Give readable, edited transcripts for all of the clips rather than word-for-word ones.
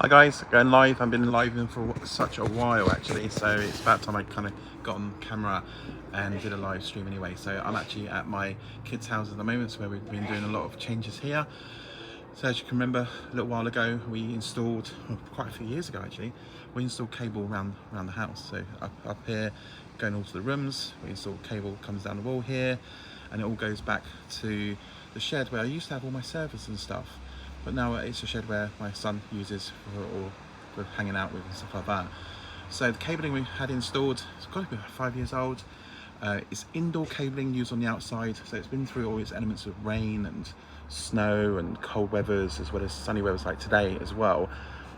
Hi guys, going live. I've been live in for such a while actually, so it's about time I kind of got on camera and did a live stream anyway. So I'm actually at my kids' house at the moment, so where we've been doing a lot of changes here. So as you can remember, a little while ago we installed, well, quite a few years ago actually, we installed cable around the house. So up here, going all to the rooms, we installed cable, comes down the wall here, and it all goes back to the shed where I used to have all my servers and stuff. But now it's a shed where my son uses for hanging out with and stuff like that. So the cabling we had installed, it's got to be about 5 years old. It's indoor cabling used on the outside, so it's been through all its elements of rain and snow and cold weathers, as well as sunny weathers like today as well.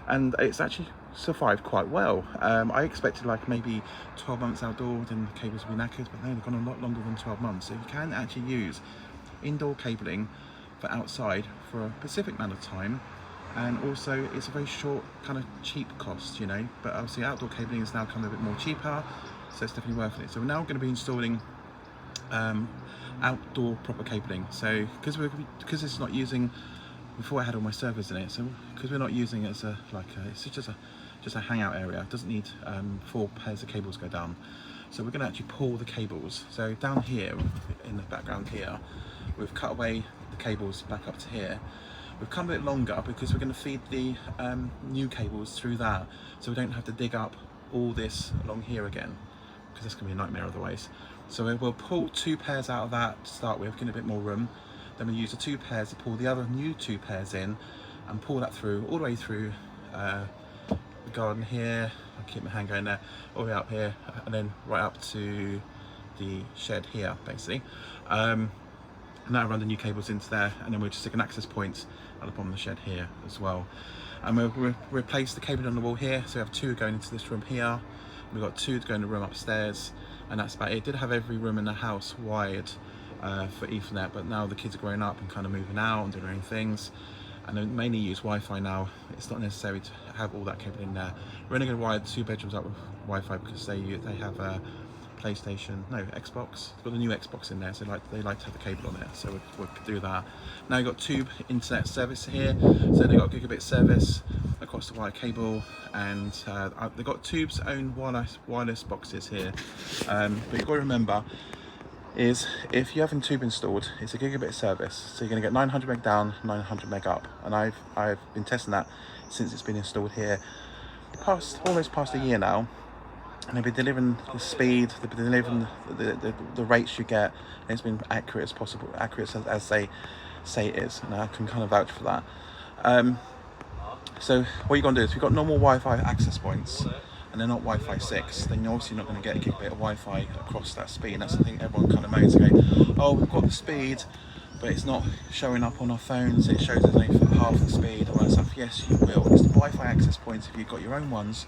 And it's actually survived quite well. I expected like maybe 12 months outdoor, then the cables would be knackered, but no, they've gone a lot longer than 12 months. So you can actually use indoor cabling for outside for a specific amount of time, and also it's a very short kind of cheap cost, you know, but obviously outdoor cabling has now come a bit more cheaper, so it's definitely worth it. So we're now going to be installing outdoor proper cabling. So because it's not using, before I had all my servers in it, so because we're not using it as a it's just a hangout area, it doesn't need 4 pairs of cables go down. So we're going to actually pull the cables. So down here in the background here, we've cut away the cables back up to here. We've come a bit longer because we're going to feed the new cables through that, so we don't have to dig up all this along here again, because that's going to be a nightmare otherwise. So we'll pull 2 pairs out of that to start with, getting a bit more room. Then we'll use the 2 pairs to pull the other new 2 pairs in and pull that through all the way through the garden here. I'll keep my hand going there, all the way up here, and then right up to the shed here basically. And that'll run the new cables into there, and then we'll just stick an access point at the bottom of the shed here as well. And we'll replace the cabling on the wall here, so we have 2 going into this room here. We've got 2 to go in the room upstairs, and that's about it. It did have every room in the house wired for Ethernet, but now the kids are growing up and kind of moving out and doing their own things, and they mainly use Wi-Fi now. It's not necessary to have all that cable in there. We're only going to wire the 2 bedrooms up with Wi-Fi because they have PlayStation, no, Xbox. It's got a new Xbox in there, so they like to have the cable on there, so we'll do that. Now you've got Tube internet service here, so they've got gigabit service across the wire cable, and they've got Tube's own wireless boxes here. But you've got to remember is if you have Tube installed, it's a gigabit service, so you're going to get 900 meg down, 900 meg up, and I've been testing that since it's been installed here, almost past a year now. And they've been delivering the speed, they've been delivering the rates you get, and it's been accurate as possible, accurate as they say it is, and I can kind of vouch for that. So what you're going to do is, if you've got normal Wi-Fi access points, and they're not Wi-Fi 6, then you're obviously not going to get a gigabit of Wi-Fi across that speed. And that's the thing everyone kind of moans, going, oh, we've got the speed, but it's not showing up on our phones, it shows us only half the speed, all that stuff. Yes, you will. It's the Wi-Fi access points, if you've got your own ones,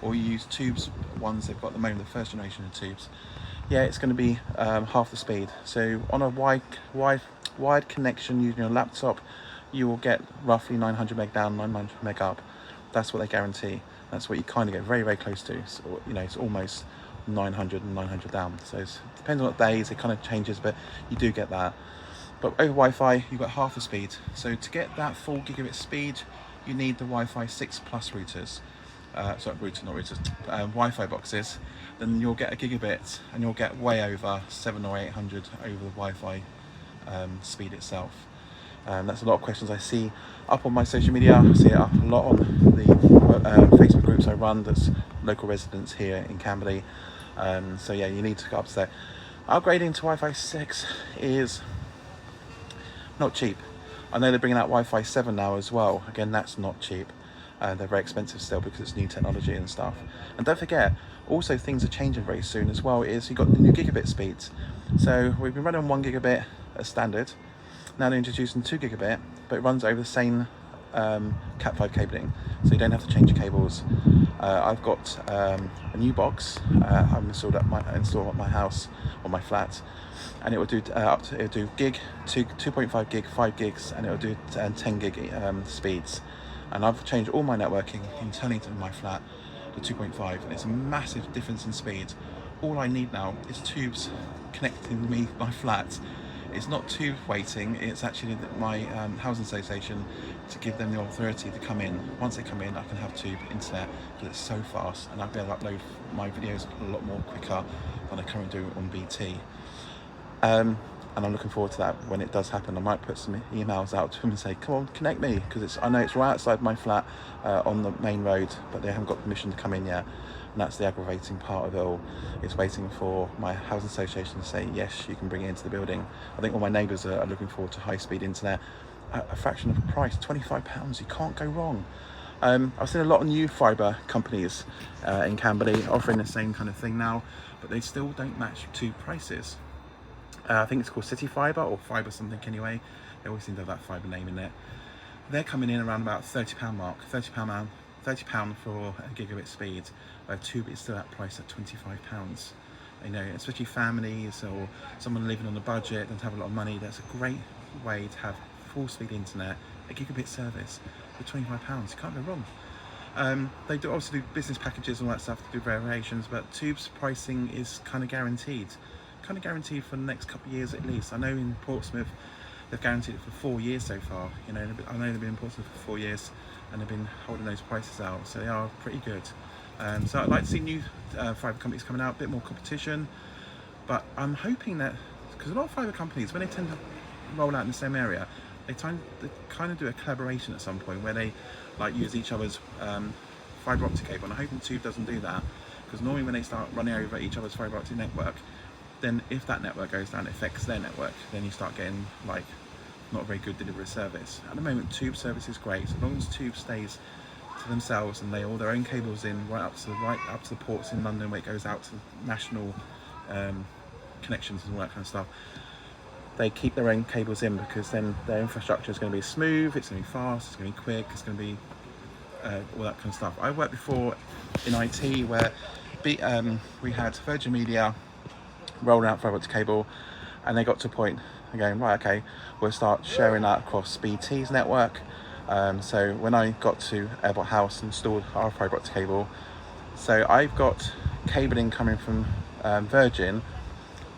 or you use Tube's ones they've got at the moment, the first generation of Tubes, yeah, it's going to be half the speed. So on a wired connection using your laptop, you will get roughly 900 meg down, 900 meg up. That's what they guarantee. That's what you kind of get very, very close to. So, you know, it's almost 900 and 900 down. So it depends on what days, it kind of changes, but you do get that. But over Wi-Fi, you've got half the speed. So to get that full gigabit speed, you need the Wi-Fi 6 plus routers. Wi-Fi boxes. Then you'll get a gigabit, and you'll get way over 700 or 800 over the Wi-Fi speed itself. That's a lot of questions I see up on my social media. I see it up a lot on the Facebook groups I run, that's local residents here in Camberley. So yeah, you need to go up to that. Upgrading to Wi-Fi 6 is not cheap. I know they're bringing out Wi-Fi 7 now as well. Again, that's not cheap. They're very expensive still because it's new technology and stuff. And don't forget, also things are changing very soon as well, is you've got the new gigabit speeds. So we've been running on 1 gigabit as standard. Now they're introducing 2 gigabit, but it runs over the same Cat5 cabling, so you don't have to change your cables. I've got a new box I've installed at my house, or my flat, and it will do it'll do gig, 2.5 gig, 5 gigs, and it will do 10 gig speeds. And I've changed all my networking internally to my flat to 2.5, and it's a massive difference in speed. All I need now is Tubes connecting me my flat it's not Tube waiting, it's actually my housing association to give them the authority to come in. Once they come in, I can have Tube internet because it's so fast, and I'll be able to upload my videos a lot more quicker than I currently do on BT. And I'm looking forward to that when it does happen. I might put some emails out to them and say, come on, connect me, because I know it's right outside my flat on the main road, but they haven't got permission to come in yet. And that's the aggravating part of it all. It's waiting for my housing association to say, yes, you can bring it into the building. I think all my neighbours are looking forward to high-speed internet. A fraction of the price, £25, you can't go wrong. I've seen a lot of new fibre companies in Camberley offering the same kind of thing now, but they still don't match Tube prices. I think it's called City Fibre or Fibre something anyway. They always seem to have that fibre name in it. They're coming in around about £30 mark, £30 for a gigabit speed, where Tube is still at price at £25. You know, especially families or someone living on a budget and have a lot of money, that's a great way to have full speed internet, a gigabit service for £25. You can't go wrong. They do obviously do business packages and all that stuff to do variations, but Tube's pricing is kind of guaranteed for the next couple of years at least. I know in Portsmouth they've guaranteed it for 4 years so far. You know, I know they've been in Portsmouth for 4 years and they've been holding those prices out, so they are pretty good. So I'd like to see new fibre companies coming out, a bit more competition, but I'm hoping that, because a lot of fibre companies, when they tend to roll out in the same area, they kind of do a collaboration at some point where they like use each other's fibre optic cable, and I'm hoping Tube doesn't do that, because normally when they start running over each other's fibre optic network, then if that network goes down, it affects their network, then you start getting like not a very good delivery service. At the moment, Tube service is great, so long as Tube stays to themselves and they all their own cables in right up to the ports in London where it goes out to national connections and all that kind of stuff. They keep their own cables in, because then their infrastructure is going to be smooth, it's going to be fast, it's going to be quick, it's going to be all that kind of stuff. I worked before in IT where we had Virgin Media rolling out fibre optic cable, and they got to a point again, right, okay, we'll start sharing that across BT's network. So when I got to Airport House and installed our fibre optic cable, so I've got cabling coming from Virgin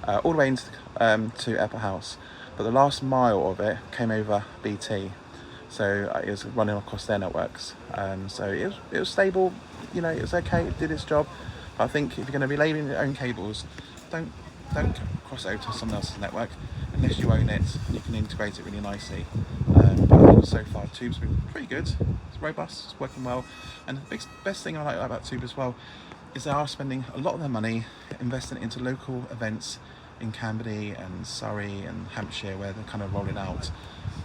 all the way into to Airport House, but the last mile of it came over BT, so it was running across their networks. So it was stable, you know, it was okay, it did its job. I think if you're going to be laying your own cables, don't cross over to someone else's network unless you own it and you can integrate it really nicely. But I think so far Tube's been pretty good, it's robust, it's working well, and the best thing I like about Tube as well is they are spending a lot of their money investing into local events in Camberley and Surrey and Hampshire where they're kind of rolling out.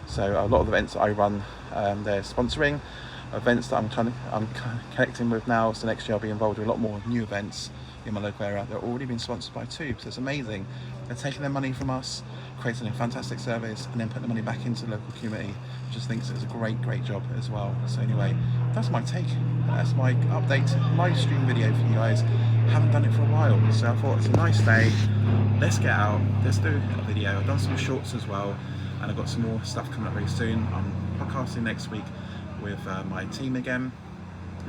So a lot of the events that I run, they're sponsoring events that I'm connecting with now, so next year I'll be involved with a lot more new events in my local area. They're already been sponsored by Tube, so it's amazing. They're taking their money from us, creating a fantastic service, and then putting the money back into the local community. I just think it's a great job as well. So anyway, that's my take. That's my update live stream video for you guys. Haven't done it for a while, so I thought it's a nice day. Let's get out, let's do a video. I've done some shorts as well, and I've got some more stuff coming up very soon. I'm podcasting next week with my team again,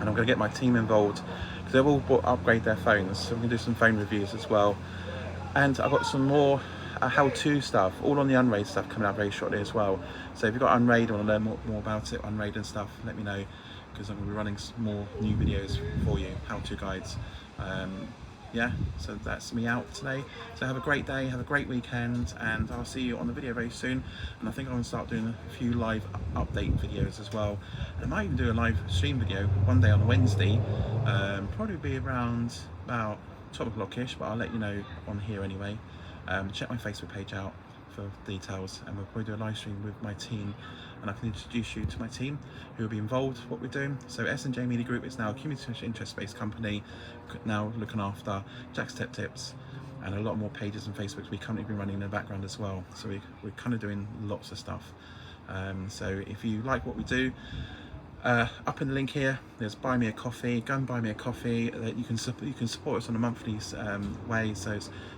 and I'm going to get my team involved because they've all upgrade their phones, so we're going to do some phone reviews as well. And I've got some more how-to stuff, all on the Unraid stuff, coming out very shortly as well. So if you've got Unraid or want to learn more about it, Unraid and stuff, let me know, because I'm going to be running some more new videos for you, how-to guides. Yeah, so that's me out today. So have a great day, have a great weekend, and I'll see you on the video very soon. And I think I'm going to start doing a few live update videos as well. And I might even do a live stream video one day on a Wednesday, probably be around about 12 o'clock-ish, but I'll let you know on here anyway. Check my Facebook page out for details, and we'll probably do a live stream with my team, and I can introduce you to my team who will be involved with what we're doing. So S&J Media Group is now a community interest-based company, now looking after Jack's Tech Tips and a lot more pages and Facebooks we currently been running in the background as well. So we're kind of doing lots of stuff. So if you like what we do, up in the link here, there's buy me a coffee. Go and buy me a coffee. You can support us on a monthly way, so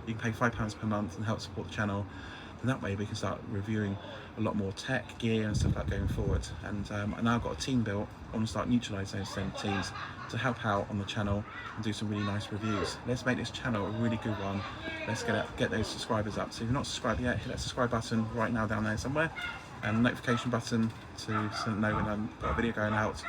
you can pay £5 per month and help support the channel. and that way we can start reviewing a lot more tech gear and stuff like going forward. And now I've got a team built. I want to start utilising those same teams to help out on the channel and do some really nice reviews. Let's make this channel a really good one. Let's get those subscribers up. So if you're not subscribed yet, hit that subscribe button right now down there somewhere, and notification button to know when I've got a video going out,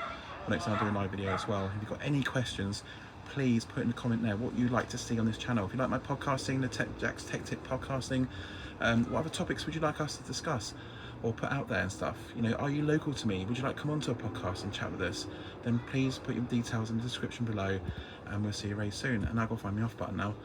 or next time I do a live video as well. If you've got any questions, please put in the comment there what you'd like to see on this channel. If you like my podcasting, the Jack's Tech Tip podcasting, what other topics would you like us to discuss or put out there and stuff? You know, are you local to me? Would you like to come onto a podcast and chat with us? Then please put your details in the description below, and we'll see you very soon. And now go find me off button now.